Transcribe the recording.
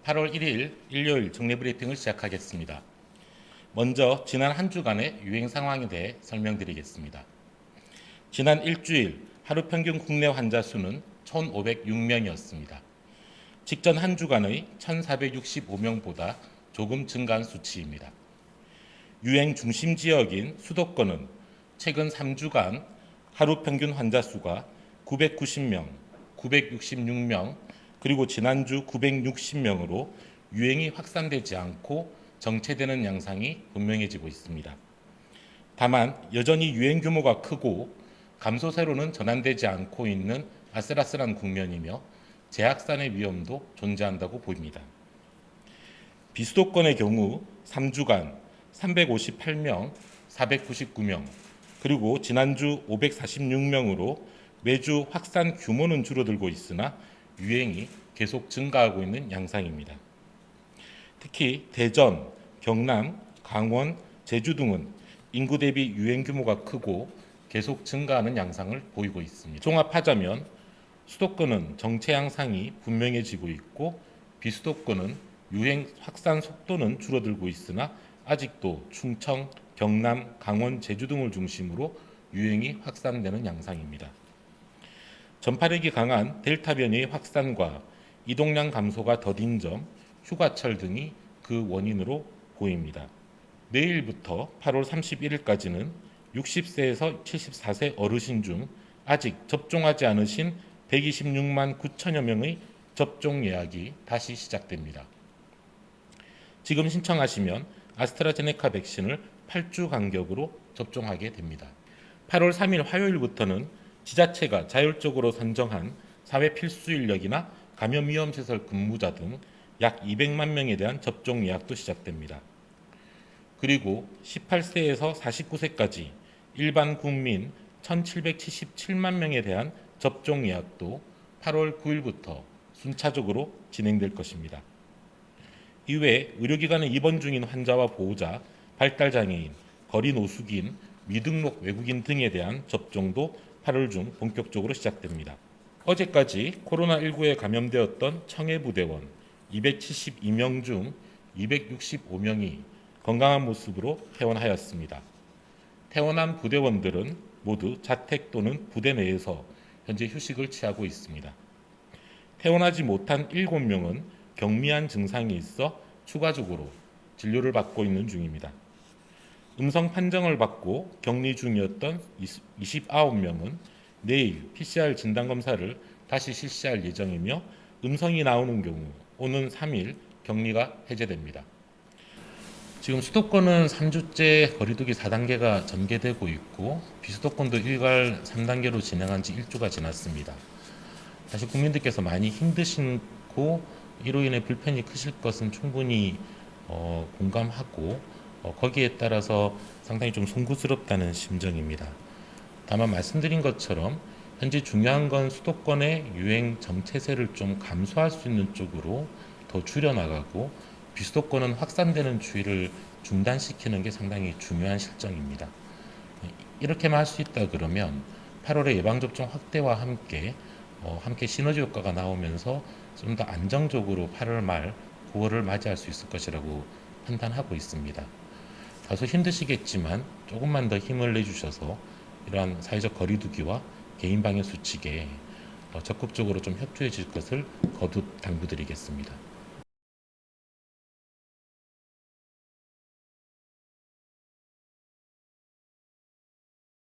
8월 1일 일요일 정례 브리핑을 시작하겠습니다. 먼저 지난 한 주간의 유행 상황에 대해 설명드리겠습니다. 지난 일주일 하루 평균 국내 환자 수는 1,506명이었습니다. 직전 한 주간의 1,465명보다 조금 증가한 수치입니다. 유행 중심 지역인 수도권은 최근 3주간 하루 평균 환자 수가 990명, 966명, 그리고 지난주 960명으로 유행이 확산되지 않고 정체되는 양상이 분명해지고 있습니다. 다만 여전히 유행 규모가 크고 감소세로는 전환되지 않고 있는 아슬아슬한 국면이며 재확산의 위험도 존재한다고 보입니다. 비수도권의 경우 3주간 358명, 499명, 그리고 지난주 546명으로 매주 확산 규모는 줄어들고 있으나 유행이 계속 증가하고 있는 양상입니다. 특히 대전, 경남, 강원, 제주 등은 인구 대비 유행 규모가 크고 계속 증가하는 양상을 보이고 있습니다. 종합하자면 수도권은 정체 양상이 분명해지고 있고 비수도권은 유행 확산 속도는 줄어들고 있으나 아직도 충청, 경남, 강원, 제주 등을 중심으로 유행이 확산되는 양상입니다. 전파력이 강한 델타 변이의 확산과 이동량 감소가 더딘 점, 휴가철 등이 그 원인으로 보입니다. 내일부터 8월 31일까지는 60세에서 74세 어르신 중 아직 접종하지 않으신 126만 9천여 명의 접종 예약이 다시 시작됩니다. 지금 신청하시면 아스트라제네카 백신을 8주 간격으로 접종하게 됩니다. 8월 3일 화요일부터는 지자체가 자율적으로 선정한 사회 필수 인력이나 감염 위험 시설 근무자 등 약 200만 명에 대한 접종 예약도 시작됩니다. 그리고 18세에서 49세까지 일반 국민 1,777만 명에 대한 접종 예약도 8월 9일부터 순차적으로 진행될 것입니다. 이외에 의료기관에 입원 중인 환자와 보호자, 발달장애인, 거리 노숙인, 미등록 외국인 등에 대한 접종도 8월 중 본격적으로 시작됩니다. 어제까지 코로나19에 감염되었던 청해부대원 272명 중 265명이 건강한 모습으로 퇴원하였습니다. 퇴원한 부대원들은 모두 자택 또는 부대 내에서 현재 휴식을 취하고 있습니다. 퇴원하지 못한 7명은 경미한 증상이 있어 추가적으로 진료를 받고 있는 중입니다. 음성 판정을 받고 격리 중이었던 29명은 내일 PCR 진단검사를 다시 실시할 예정이며 음성이 나오는 경우 오는 3일 격리가 해제됩니다. 지금 수도권은 3주째 거리두기 4단계가 전개되고 있고 비수도권도 일괄 3단계로 진행한 지 1주가 지났습니다. 사실 국민들께서 많이 힘드시고 이로 인해 불편이 크실 것은 충분히 공감하고 거기에 따라서 상당히 좀 송구스럽다는 심정입니다. 다만 말씀드린 것처럼 현재 중요한 건 수도권의 유행 정체세를 좀 감소할 수 있는 쪽으로 더 줄여나가고 비수도권은 확산되는 추이를 중단시키는 게 상당히 중요한 실정입니다. 이렇게만 할 수 있다 그러면 8월에 예방접종 확대와 함께 시너지 효과가 나오면서 좀 더 안정적으로 8월 말 9월을 맞이할 수 있을 것이라고 판단하고 있습니다. 다소 힘드시겠지만 조금만 더 힘을 내주셔서 이러한 사회적 거리두기와 개인 방역 수칙에 적극적으로 좀 협조해 주실 것을 거듭 당부드리겠습니다.